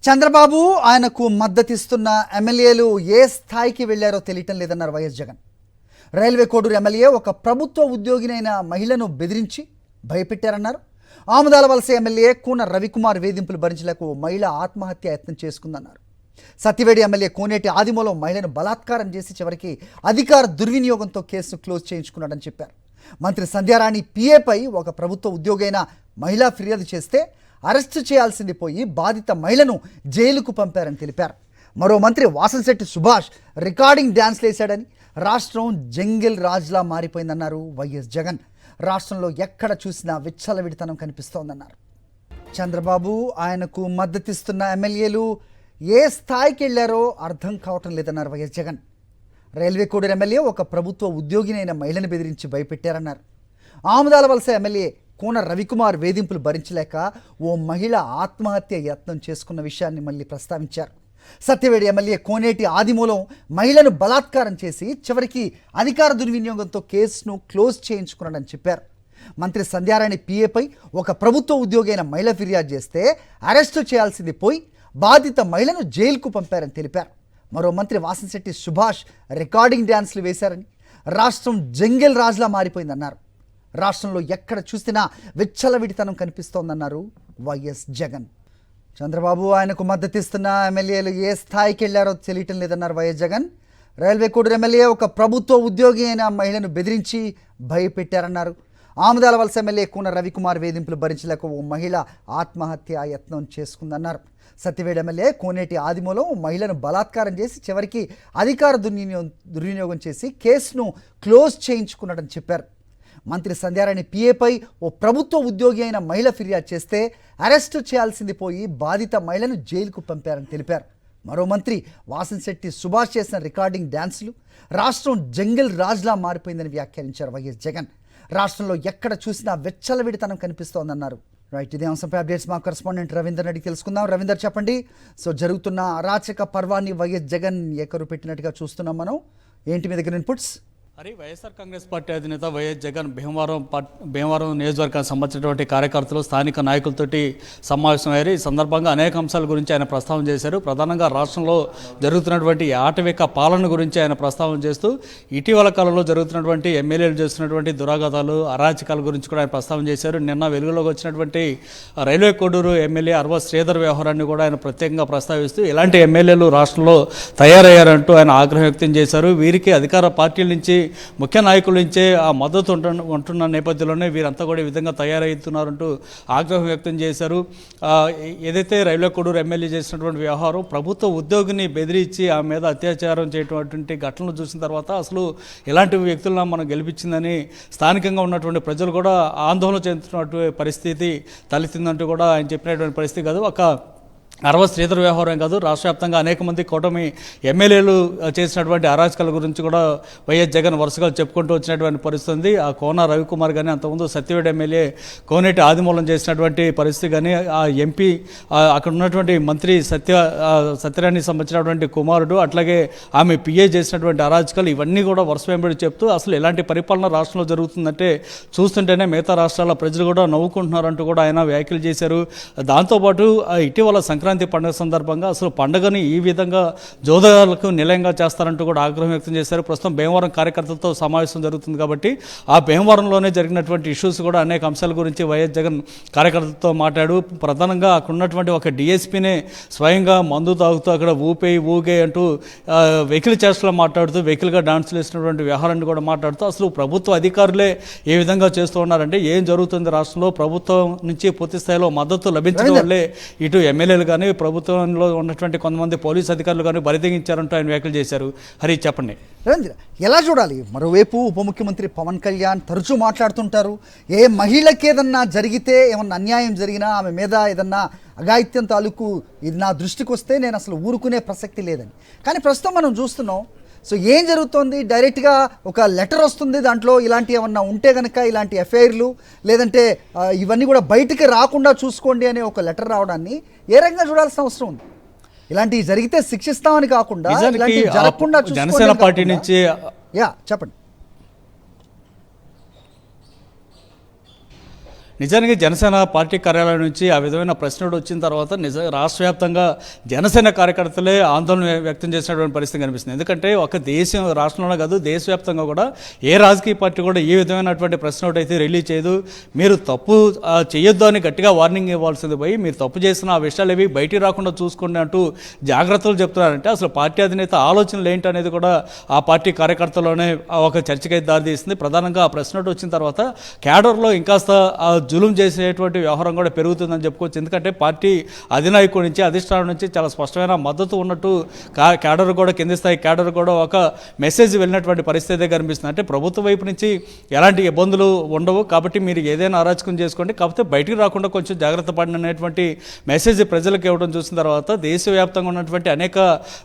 చంద్రబాబు ఆయనకు మద్దతిస్తున్న ఎమ్మెల్యేలు ఏ స్థాయికి వెళ్లారో తెలియటం లేదన్నారు YS Jagan. Railway Koduru MLA ఒక ప్రభుత్వ ఉద్యోగినైన మహిళను బెదిరించి భయపెట్టారన్నారు. ఆముదాల వలస ఎమ్మెల్యే కూన రవికుమార్ వేధింపులు భరించలేక మహిళ ఆత్మహత్య యత్నం చేసుకుందన్నారు. సత్యవేడి ఎమ్మెల్యే కోనేటి ఆదిమూలం మహిళను బలాత్కారం చేసి చివరికి అధికార దుర్వినియోగంతో కేసును క్లోజ్ చేయించుకున్నాడని చెప్పారు. మంత్రి సంధ్యారాణి పిఏపై ఒక ప్రభుత్వ ఉద్యోగైన మహిళా ఫిర్యాదు చేస్తే అరెస్టు చేయాల్సింది పోయి బాధిత మహిళను జైలుకు పంపారని తెలిపారు. మరో మంత్రి వాసంశెట్టి సుభాష్ రికార్డింగ్ డ్యాన్స్లు వేశాడని, రాష్ట్రం జంగిల్ రాజ్లా మారిపోయిందన్నారు వైఎస్ జగన్. రాష్ట్రంలో ఎక్కడ చూసినా విచ్చలవిడితనం కనిపిస్తోందన్నారు. చంద్రబాబు ఆయనకు మద్దతిస్తున్న ఎమ్మెల్యేలు ఏ స్థాయికి వెళ్లారో అర్థం కావటం లేదన్నారు YS Jagan. Railway Koduru MLA ఒక ప్రభుత్వ ఉద్యోగినైన మహిళను బెదిరించి భయపెట్టారన్నారు. ఆముదాల వలస ఎమ్మెల్యే కూన రవికుమార్ వేధింపులు భరించలేక ఓ మహిళ ఆత్మహత్య యత్నం చేసుకున్న విషయాన్ని మళ్ళీ ప్రస్తావించారు. సత్యవేడి ఎమ్మెల్యే కోనేటి ఆదిమూలం మహిళను బలాత్కారం చేసి చివరికి అధికార దుర్వినియోగంతో కేసును క్లోజ్ చేయించుకున్నాడని చెప్పారు. మంత్రి సంధ్యారాణి పిఏపై ఒక ప్రభుత్వ ఉద్యోగైన మహిళ ఫిర్యాదు చేస్తే అరెస్టు చేయాల్సింది పోయి బాధిత మహిళను జైలుకు పంపారని తెలిపారు. మరో మంత్రి వాసంశెట్టి సుభాష్ రికార్డింగ్ డ్యాన్స్లు వేశారని, రాష్ట్రం జంగిల్ రాజ్లా మారిపోయిందన్నారు. రాష్ట్రంలో ఎక్కడ చూసినా విచ్చలవిడితనం కనిపిస్తోందన్నారు వైఎస్ జగన్. చంద్రబాబు ఆయనకు మద్దతిస్తున్న ఎమ్మెల్యేలు ఏ స్థాయికి వెళ్లారో తెలియటం లేదన్నారు YS Jagan. Railway Koduru MLA ఒక ప్రభుత్వ ఉద్యోగి అయిన మహిళను బెదిరించి భయపెట్టారన్నారు. ఆముదాల వలస ఎమ్మెల్యే కూన రవికుమార్ వేధింపులు భరించలేక ఓ మహిళ ఆత్మహత్య యత్నం చేసుకుందన్నారు. సత్యవేడి ఎమ్మెల్యే కోనేటి ఆదిమూలం మహిళను బలాత్కారం చేసి చివరికి అధికార దుర్వినియోగం చేసి కేసును క్లోజ్ చేయించుకున్నాడని చెప్పారు. మంత్రి సంధ్యారాణి పిఏపై ఓ ప్రభుత్వ ఉద్యోగి అయిన మహిళ ఫిర్యాదు చేస్తే అరెస్టు చేయాల్సింది పోయి బాధిత మహిళను జైలుకు పంపారని తెలిపారు. మరో మంత్రి వాసంశెట్టి సుభాష్ చేసిన రికార్డింగ్ డ్యాన్సులు రాష్ట్రం జంగిల్ రాజ్లా మారిపోయిందని వ్యాఖ్యానించారు వైఎస్ జగన్. రాష్ట్రంలో ఎక్కడ చూసినా వెచ్చలవిడితనం కనిపిస్తోందన్నారు. రైట్, ఇదే అంశంపై అప్డేట్స్ మా కరెస్పాండెంట్ రవీందర్ అడిగి తెలుసుకుందాం. రవీందర్, చెప్పండి. సో జరుగుతున్న అరాచక పర్వాన్ని వైఎస్ జగన్ ఏకరు పెట్టినట్టుగా చూస్తున్నాం మనం. ఏంటి మీ దగ్గర ఇన్పుట్స్? అరే, వైఎస్ఆర్ కాంగ్రెస్ పార్టీ అధినేత వైఎస్ జగన్ భీమవరం నియోజకవర్గానికి సంబంధించినటువంటి కార్యకర్తలు స్థానిక నాయకులతోటి సమావేశమయ్యారు. ఈ సందర్భంగా అనేక అంశాల గురించి ఆయన ప్రస్తావన చేశారు. ప్రధానంగా రాష్ట్రంలో జరుగుతున్నటువంటి ఆటవిక పాలన గురించి ఆయన ప్రస్తావన చేస్తూ ఇటీవల కాలంలో జరుగుతున్నటువంటి ఎమ్మెల్యేలు చేస్తున్నటువంటి దురాఘాతాలు, అరాచకాల గురించి కూడా ఆయన ప్రస్తావన చేశారు. నిన్న వెలుగులోకి వచ్చినటువంటి రైల్వే కోడూరు ఎమ్మెల్యే అర్వ శ్రీధర్ వ్యవహారాన్ని కూడా ఆయన ప్రత్యేకంగా ప్రస్తావిస్తూ ఇలాంటి ఎమ్మెల్యేలు రాష్ట్రంలో తయారయ్యారంటూ ఆయన ఆగ్రహం వ్యక్తం చేశారు. వీరికి అధికార పార్టీల నుంచి, ముఖ్య నాయకుల నుంచే ఆ మద్దతు ఉంటున్న నేపథ్యంలోనే వీరంతా కూడా ఈ విధంగా తయారవుతున్నారంటూ ఆగ్రహం వ్యక్తం చేశారు. ఏదైతే రైల్వే కోడూరు ఎమ్మెల్యే చేసినటువంటి వ్యవహారం ప్రభుత్వ ఉద్యోగిని బెదిరించి ఆమె మీద అత్యాచారం చేయటువంటి ఘటనలు చూసిన తర్వాత అసలు ఇలాంటి వ్యక్తులను మనం గెలిపించిందని స్థానికంగా ఉన్నటువంటి ప్రజలు కూడా ఆందోళన చెందుతున్నటువంటి పరిస్థితి తలెత్తిందంటూ కూడా ఆయన చెప్పినటువంటి పరిస్థితి కాదు. ఒక అరవ శ్రీధర్ వ్యవహారం కాదు, రాష్ట్ర వ్యాప్తంగా అనేక మంది కూటమి ఎమ్మెల్యేలు చేసినటువంటి అరాచకాల గురించి కూడా వైఎస్ జగన్ వరుసగా చెప్పుకుంటూ వచ్చినటువంటి పరిస్థితి. ఆ కోన రవికుమార్ కానీ, అంతకుముందు సత్యవేడి ఎమ్మెల్యే కోనేటి ఆదిమూలం చేసినటువంటి పరిస్థితి కానీ, ఆ ఎంపీ అక్కడ ఉన్నటువంటి మంత్రి సత్యరాణికి సంబంధించినటువంటి కుమారుడు, అట్లాగే ఆమె పిఏ చేసినటువంటి అరాచకాలు ఇవన్నీ కూడా వరుస వెంబడి చెప్తూ అసలు ఎలాంటి పరిపాలన రాష్ట్రంలో జరుగుతుందంటే చూస్తుంటేనే మిగతా రాష్ట్రాల ప్రజలు కూడా నవ్వుకుంటున్నారంటూ కూడా ఆయన వ్యాఖ్యలు చేశారు. దాంతోపాటు ఇటీవల సంక్రాంతి పండుగ సందర్భంగా అసలు పండుగని ఈ విధంగా జోదాలకు నిలయంగా చేస్తారంటూ కూడా ఆగ్రహం వ్యక్తం చేశారు. ప్రస్తుతం భీమవరం కార్యకర్తలతో సమావేశం జరుగుతుంది కాబట్టి ఆ భీమవరంలోనే జరిగినటువంటి ఇష్యూస్ కూడా అనేక అంశాల గురించి వైఎస్ జగన్ కార్యకర్తలతో మాట్లాడు. ప్రధానంగా అక్కడ ఉన్నటువంటి ఒక డిఎస్పీనే స్వయంగా మందు తాగుతూ అక్కడ ఊగే అంటూ వెహికల్ చేష్టలో మాట్లాడుతూ వెహికల్గా డాన్సులు వేసినటువంటి వ్యవహారాన్ని కూడా మాట్లాడుతూ అసలు ప్రభుత్వ అధికారులే ఏ విధంగా చేస్తూ ఉన్నారంటే ఏం జరుగుతుంది రాష్ట్రంలో, ప్రభుత్వం నుంచి పూర్తి స్థాయిలో మద్దతు లభించడం వల్లే ఇటు ఎమ్మెల్యేలు కానీ ప్రభుత్వంలో ఉన్నటువంటి కొంతమంది పోలీసు అధికారులు కానీ బరితెగించారంటూ ఆయన వ్యాఖ్యలు చేశారు. హరి, చెప్పండి. రవీంద్ర, ఎలా చూడాలి? మరోవైపు ఉప ముఖ్యమంత్రి పవన్ కళ్యాణ్ తరచూ మాట్లాడుతుంటారు, ఏ మహిళకి ఏదన్నా జరిగితే, ఏమన్నా అన్యాయం జరిగినా, ఆమె మీద ఏదన్నా అఘాయిత్యం తాలూకు ఇది నా దృష్టికి వస్తే నేను అసలు ఊరుకునే ప్రసక్తి లేదని. కానీ ప్రస్తుతం మనం చూస్తున్నాం, సో ఏం జరుగుతోంది? డైరెక్ట్గా ఒక లెటర్ వస్తుంది, దాంట్లో ఇలాంటి ఏమన్నా ఉంటే కనుక ఇలాంటి ఎఫ్ఐఆర్లు లేదంటే ఇవన్నీ కూడా బయటికి రాకుండా చూసుకోండి అనే ఒక లెటర్ రావడాన్ని ఏ రకంగా చూడాల్సిన అవసరం ఉంది? ఇలాంటివి జరిగితే శిక్షిస్తామని కాకుండా జరగకుండా జనసేన పార్టీ నుంచి చెప్పండి. నిజానికి జనసేన పార్టీ కార్యాలయం నుంచి ఆ విధమైన ప్రశ్నలు వచ్చిన తర్వాత రాష్ట్ర వ్యాప్తంగా జనసేన కార్యకర్తలే ఆందోళన వ్యక్తం చేసినటువంటి పరిస్థితి కనిపిస్తుంది. ఎందుకంటే ఒక రాష్ట్రంలో కాదు దేశవ్యాప్తంగా కూడా ఏ రాజకీయ పార్టీ కూడా ఈ విధమైనటువంటి ప్రశ్న అయితే రిలీజ్ చేయదు. మీరు తప్పు చేయొద్దు అని గట్టిగా వార్నింగ్ ఇవ్వాల్సింది పోయి మీరు తప్పు చేసిన ఆ విషయాలు ఏవి బయటికి రాకుండా చూసుకోండి అంటూ జాగ్రత్తలు చెప్తున్నారంటే అసలు పార్టీ అధినేత ఆలోచనలు ఏంటి అనేది కూడా ఆ పార్టీ కార్యకర్తలోనే ఒక చర్చకైతే దారితీస్తుంది. ప్రధానంగా ఆ ప్రశ్న వచ్చిన తర్వాత క్యాడర్లో ఇంకాస్త జులుం చేసేటువంటి వ్యవహారం కూడా పెరుగుతుందని చెప్పుకోవచ్చు. ఎందుకంటే పార్టీ అధినాయకుడి నుంచి అధిష్టానం నుంచి చాలా స్పష్టమైన మద్దతు ఉన్నట్టు క్యాడర్ కూడా కింది స్థాయి క్యాడర్ కూడా ఒక మెసేజ్ వెళ్ళినటువంటి పరిస్థితి కనిపిస్తుంది. అంటే ప్రభుత్వం వైపు నుంచి ఎలాంటి ఇబ్బందులు ఉండవు కాబట్టి మీరు ఏదైనా అరాచకం చేసుకోండి, కాకపోతే బయటికి రాకుండా కొంచెం జాగ్రత్త పడినటువంటి మెసేజ్ ప్రజలకు ఇవ్వడం చూసిన తర్వాత దేశవ్యాప్తంగా ఉన్నటువంటి అనేక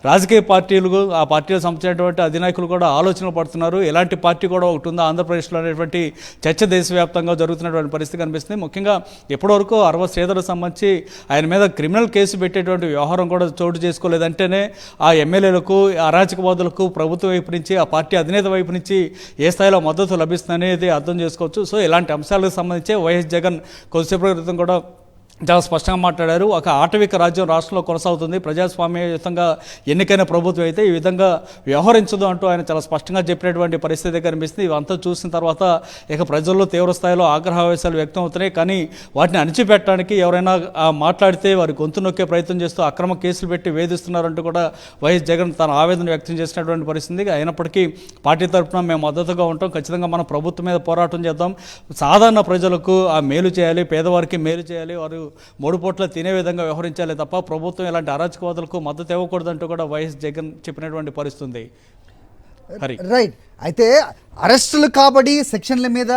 రాజకీయ పార్టీలు ఆ పార్టీలకు సంబంధించినటువంటి అధినాయకులు కూడా ఆలోచనలు పడుతున్నారు. ఎలాంటి పార్టీ కూడా ఒకటి ఉందో ఆంధ్రప్రదేశ్లో అనేటువంటి చర్చ దేశవ్యాప్తంగా జరుగుతున్నటువంటి పరిస్థితి కనిపిస్తుంది. ముఖ్యంగా ఎప్పటివరకు అరవ శ్రీధర్కు సంబంధించి ఆయన మీద క్రిమినల్ కేసు పెట్టేటువంటి వ్యవహారం కూడా చోటు చేసుకోలేదంటేనే ఆ ఎమ్మెల్యేలకు అరాచకవాదులకు ప్రభుత్వం వైపు నుంచి ఆ పార్టీ అధినేత వైపు నుంచి ఏ స్థాయిలో మద్దతు లభిస్తుంది అనేది అర్థం చేసుకోవచ్చు. సో ఇలాంటి అంశాలకు సంబంధించి వైఎస్ జగన్ కొద్దిసేపటి క్రితం కూడా చాలా స్పష్టంగా మాట్లాడారు. ఒక ఆటవిక రాజ్యం రాష్ట్రంలో కొనసాగుతుంది, ప్రజాస్వామ్యయుతంగా ఎన్నికైన ప్రభుత్వం అయితే ఈ విధంగా వ్యవహరించదు అంటూ ఆయన చాలా స్పష్టంగా చెప్పినటువంటి పరిస్థితి కనిపిస్తుంది. ఇవంతా చూసిన తర్వాత ఇక ప్రజల్లో తీవ్ర స్థాయిలో ఆగ్రహావేశాలు వ్యక్తం అవుతున్నాయి. కానీ వాటిని అణిచిపెట్టడానికి ఎవరైనా మాట్లాడితే వారి గొంతు నొక్కే ప్రయత్నం చేస్తూ అక్రమ కేసులు పెట్టి వేధిస్తున్నారంటూ కూడా వైఎస్ జగన్ తన ఆవేదన వ్యక్తం చేసినటువంటి పరిస్థితి. అయినప్పటికీ పార్టీ తరఫున మేము మద్దతుగా ఉంటాం, ఖచ్చితంగా మనం ప్రభుత్వం మీద పోరాటం చేద్దాం, సాధారణ ప్రజలకు ఆ మేలు చేయాలి, పేదవారికి మేలు చేయాలి, వారు 3 పూట్ల తినే విధంగా వ్యవహరించాలి తప్ప ప్రభుత్వం ఇలాంటి అరాచకవాదులకు మద్దతు ఇవ్వకూడదంటూ కూడా వైఎస్ జగన్ చెప్పినటువంటి పరిస్థితి. రైట్. అయితే అరెస్టులు కాబట్టి సెక్షన్ల మీద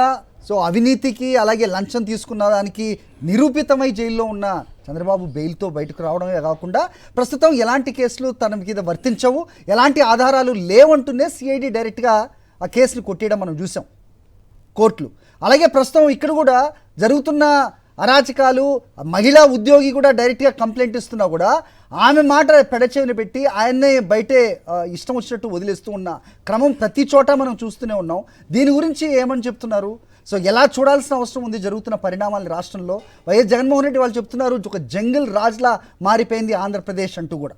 సో అవినీతికి అలాగే లంచం తీసుకున్న దానికి నిరూపితమై జైల్లో ఉన్న చంద్రబాబు బెయిల్తో బయటకు రావడమే కాకుండా ప్రస్తుతం ఎలాంటి కేసులు తన మీద వర్తించవు, ఎలాంటి ఆధారాలు లేవంటూనే సిఐడి డైరెక్ట్గా ఆ కేసులు కొట్టేయడం మనం చూసాం కోర్టులు. అలాగే ప్రస్తుతం ఇక్కడ కూడా జరుగుతున్న అరాచకాలు మహిళా ఉద్యోగి కూడా డైరెక్ట్గా కంప్లైంట్ ఇస్తున్నా కూడా ఆమె మాట పెడచెవిని పెట్టి ఆయన్నే బయటే ఇష్టం వచ్చినట్టు వదిలేస్తూ ఉన్న క్రమం ప్రతి చోట మనం చూస్తూనే ఉన్నాం. దీని గురించి ఏమని చెప్తున్నారు? సో ఎలా చూడాల్సిన అవసరం ఉంది జరుగుతున్న పరిణామాలు రాష్ట్రంలో? వైఎస్ జగన్మోహన్ రెడ్డి వాళ్ళు చెప్తున్నారు ఒక జంగిల్ రాజ్లా మారిపోయింది ఆంధ్రప్రదేశ్ అంటూ కూడా.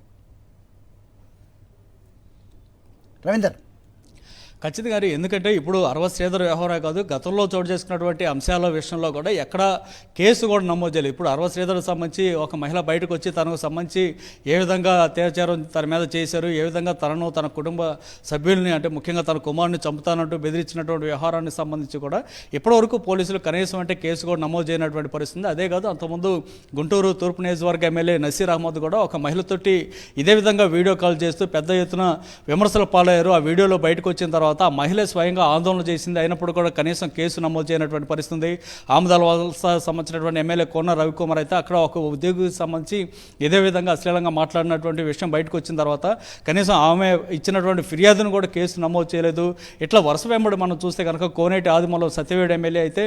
రవీందర్. ఖచ్చితంగా, ఎందుకంటే ఇప్పుడు అరవ శ్రీధర్ వ్యవహారం కాదు, గతంలో చోటు చేసుకున్నటువంటి అంశాల విషయంలో కూడా ఎక్కడ కేసు కూడా నమోదు చేయలేదు. ఇప్పుడు అరవ శ్రీధర్కి సంబంధించి ఒక మహిళ బయటకు వచ్చి తనకు సంబంధించి ఏ విధంగా అత్యాచారం తన మీద చేశారు, ఏ విధంగా తనను తన కుటుంబ సభ్యుల్ని అంటే ముఖ్యంగా తన కుమారుని చంపుతానంటూ బెదిరించినటువంటి వ్యవహారానికి సంబంధించి కూడా ఇప్పటివరకు పోలీసులు కనీసం అంటే కేసు కూడా నమోదు చేయనటువంటి పరిస్థితి. అదే కాదు, అంతకుముందు గుంటూరు తూర్పు నియోజకవర్గ ఎమ్మెల్యే నసీర్ అహ్మద్ కూడా ఒక మహిళతోటి ఇదే విధంగా వీడియో కాల్ చేస్తూ పెద్ద ఎత్తున విమర్శలు పాలయ్యారు. ఆ వీడియోలో బయటకు వచ్చిన తర్వాత ఆ మహిళ స్వయంగా ఆందోళన చేసింది, అయినప్పుడు కూడా కనీసం కేసు నమోదు చేయనటువంటి పరిస్థితి. ఆమదాల వలస సంబంధించినటువంటి ఎమ్మెల్యే కోన రవికుమార్ అయితే అక్కడ ఒక ఉద్యోగికి సంబంధించి ఇదే విధంగా అశ్లీలంగా మాట్లాడినటువంటి విషయం బయటకు వచ్చిన తర్వాత కనీసం ఆమె ఇచ్చినటువంటి ఫిర్యాదును కూడా కేసు నమోదు చేయలేదు. ఇట్లా వరుస వెంబడి మనం చూస్తే కనుక కోనేటి ఆదిమూలం సత్యవేడు ఎమ్మెల్యే అయితే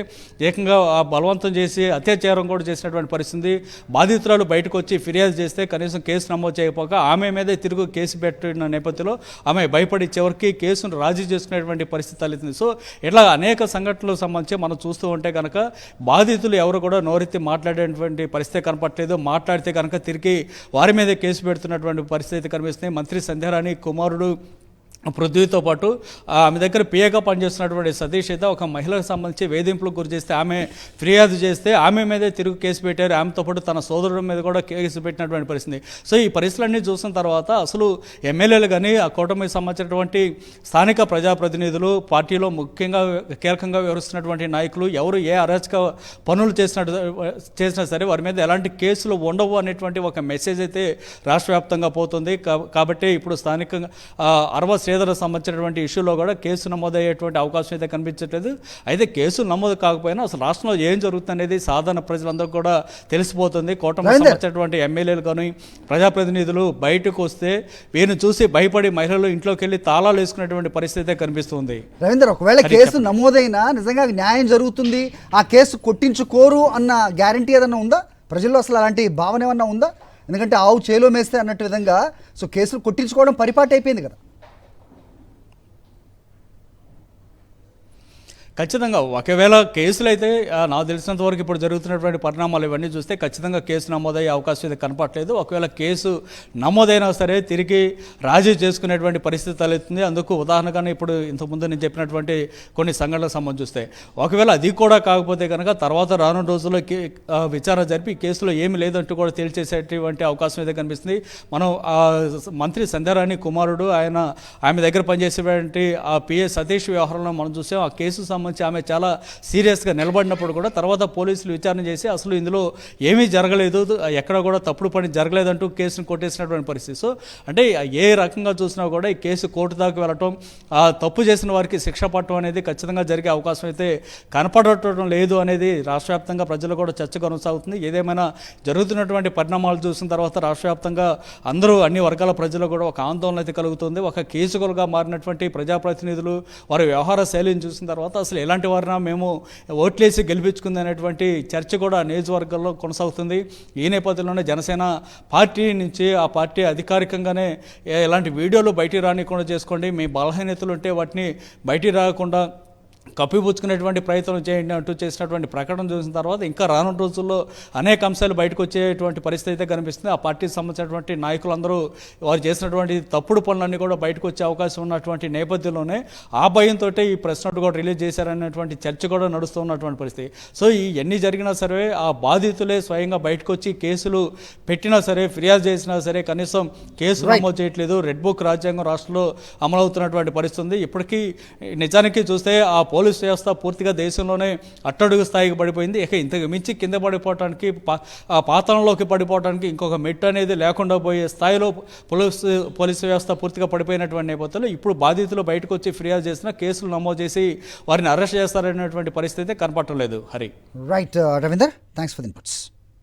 ఏకంగా బలవంతం చేసి అత్యాచారం కూడా చేసినటువంటి పరిస్థితి. బాధితురాలు బయటకు వచ్చి ఫిర్యాదు చేస్తే కనీసం కేసు నమోదు చేయకపోక ఆమె మీదే తిరుగు కేసు పెట్టిన నేపథ్యంలో ఆమె భయపడి చివరికి కేసును రాజీ చేసుకునేటువంటి పరిస్థితి తలెత్తింది. సో ఇట్లా అనేక సంఘటనలకు సంబంధించి మనం చూస్తూ ఉంటే కనుక బాధితులు ఎవరు కూడా నోరెత్తి మాట్లాడేటువంటి పరిస్థితి కనపట్లేదు. మాట్లాడితే కనుక తిరిగి వారి మీదే కేసు పెడుతున్నటువంటి పరిస్థితి కనిపిస్తుంది. మంత్రి సంధ్యారాణి కుమారుడు పృథ్వీతో పాటు ఆమె దగ్గర పిఏగా పనిచేస్తున్నటువంటి సతీష్ అయితే ఒక మహిళకు సంబంధించి వేధింపులకు గురి చేస్తే ఆమె ఫిర్యాదు చేస్తే ఆమె మీదే తిరుగు కేసు పెట్టారు. ఆమెతో పాటు తన సోదరుడి మీద కూడా కేసు పెట్టినటువంటి పరిస్థితి. సో ఈ పరిస్థితులన్నీ చూసిన తర్వాత అసలు ఎమ్మెల్యేలు కానీ ఆ కూటమికి సంబంధించినటువంటి స్థానిక ప్రజాప్రతినిధులు పార్టీలో ముఖ్యంగా కీలకంగా వ్యవహరిస్తున్నటువంటి నాయకులు ఎవరు ఏ అరాచక పనులు చేసినా సరే వారి మీద ఎలాంటి కేసులు ఉండవు అనేటువంటి ఒక మెసేజ్ అయితే రాష్ట్ర వ్యాప్తంగా పోతుంది. కాబట్టి ఇప్పుడు స్థానికంగా అరవ శ్రీధర్ సంబంధించినటువంటి ఇష్యూలో కూడా కేసు నమోదయ్యేటువంటి అవకాశం అయితే కనిపించట్లేదు. అయితే కేసులు నమోదు కాకపోయినా అసలు రాష్ట్రంలో ఏం జరుగుతుంది అనేది సాధారణ ప్రజలందరూ కూడా తెలిసిపోతుంది. కూటమికి సంబంధించినటువంటి ఎమ్మెల్యేలు కానీ ప్రజాప్రతినిధులు బయటకు వస్తే వీరిని చూసి భయపడి మహిళలు ఇంట్లోకి వెళ్ళి తాళాలు వేసుకునేటువంటి పరిస్థితి కనిపిస్తుంది. రవీందర్, ఒకవేళ కేసు నమోదైనా నిజంగా న్యాయం జరుగుతుంది, ఆ కేసు కొట్టించుకోరు అన్న గ్యారంటీ ఏదన్నా ఉందా ప్రజల్లో? అసలు అలాంటి భావన ఏమన్నా ఉందా? ఎందుకంటే ఆవు చేలో మేస్తే అన్నట్టు విధంగా సో కేసులు కొట్టించుకోవడం పరిపాటి అయిపోయింది కదా. ఖచ్చితంగా ఒకవేళ కేసులు అయితే నాకు తెలిసినంత వరకు ఇప్పుడు జరుగుతున్నటువంటి పరిణామాలు ఇవన్నీ చూస్తే ఖచ్చితంగా కేసు నమోదయ్యే అవకాశం అయితే కనపట్లేదు. ఒకవేళ కేసు నమోదైనా సరే తిరిగి రాజీ చేసుకునేటువంటి పరిస్థితి తలెత్తుంది. అందుకు ఉదాహరణగానే ఇప్పుడు ఇంతకుముందు నేను చెప్పినటువంటి కొన్ని సంఘటనలకు సంబంధించి చూస్తే ఒకవేళ అది కూడా కాకపోతే కనుక తర్వాత రానున్న రోజుల్లో విచారణ జరిపి ఈ కేసులో ఏమి లేదంటూ కూడా తేల్చేసేటువంటి అవకాశం అయితే కనిపిస్తుంది. మనం మంత్రి సంధ్యారాణి కుమారుడు ఆమె దగ్గర పనిచేసేటువంటి ఆ పిఏ సతీష్ వ్యవహారంలో మనం చూసాం. ఆ కేసు సంబంధించి ఆమె చాలా సీరియస్గా నిలబడినప్పుడు కూడా తర్వాత పోలీసులు విచారణ చేసి అసలు ఇందులో ఏమీ జరగలేదు, ఎక్కడ కూడా తప్పుడు పని జరగలేదంటూ కేసును కొట్టేసినటువంటి పరిస్థితి. సో అంటే ఏ రకంగా చూసినా కూడా ఈ కేసు కోర్టు దాకా వెళ్ళటం, ఆ తప్పు చేసిన వారికి శిక్ష పట్టడం అనేది ఖచ్చితంగా జరిగే అవకాశం అయితే కనపడటం లేదు అనేది రాష్ట్ర వ్యాప్తంగా ప్రజలు కూడా చర్చ కొనసాగుతుంది. ఏదేమైనా జరుగుతున్నటువంటి పరిణామాలు చూసిన తర్వాత రాష్ట్ర వ్యాప్తంగా అందరూ అన్ని వర్గాల ప్రజలు కూడా ఒక ఆందోళన అయితే కలుగుతుంది. ఒక కేసులుగా మారినటువంటి ప్రజాప్రతినిధులు వారి వ్యవహార శైలిని చూసిన తర్వాత అసలు ఎలాంటి వారినా మేము ఓట్లేసి గెలిపించుకుంది అనేటువంటి చర్చ కూడా నియోజకవర్గాల్లో కొనసాగుతుంది. ఈ నేపథ్యంలోనే జనసేన పార్టీ నుంచి ఆ పార్టీ అధికారికంగానే ఎలాంటి వీడియోలు బయటికి రానికుండా చేసుకోండి, మీ బలహీనతలు ఉంటే వాటిని బయటికి రాకుండా కప్పిపుచ్చుకునేటువంటి ప్రయత్నం చేయండి అంటూ చేసినటువంటి ప్రకటన చూసిన తర్వాత ఇంకా రానున్న రోజుల్లో అనేక అంశాలు బయటకు వచ్చేటువంటి పరిస్థితి అయితే కనిపిస్తుంది. ఆ పార్టీకి సంబంధించినటువంటి నాయకులందరూ వారు చేసినటువంటి తప్పుడు పనులన్నీ కూడా బయటకు వచ్చే అవకాశం ఉన్నటువంటి నేపథ్యంలోనే ఆ భయంతో ఈ ప్రెస్ నోట్ కూడా రిలీజ్ చేశారనేటువంటి చర్చ కూడా నడుస్తున్నటువంటి పరిస్థితి. సో ఎన్ని జరిగినా సరే ఆ బాధితులే స్వయంగా బయటకు వచ్చి కేసులు పెట్టినా సరే, ఫిర్యాదు చేసినా సరే కనీసం కేసు నమోదు చేయట్లేదు. రెడ్ బుక్ రాజ్యాంగం రాష్ట్రంలో అమలవుతున్నటువంటి పరిస్థితి ఉంది. ఇప్పటికీ నిజానికి చూస్తే ఆ పోలీస్ వ్యవస్థ పూర్తిగా దేశంలోనే అట్టడుగు స్థాయికి పడిపోయింది. ఇక ఇంతకు మించి కింద పడిపోవడానికి, పాతాళంలోకి పడిపోవడానికి ఇంకొక మెట్టు అనేది లేకుండా పోయే స్థాయిలో పోలీసు వ్యవస్థ పూర్తిగా పడిపోయినటువంటి నేపథ్యంలో ఇప్పుడు బాధితులు బయటకు వచ్చి ఫిర్యాదు చేసినా కేసులు నమోదు చేసి వారిని అరెస్ట్ చేస్తారనేటువంటి పరిస్థితి కనపడటం లేదు. Hari right Ravinder, thanks for the inputs.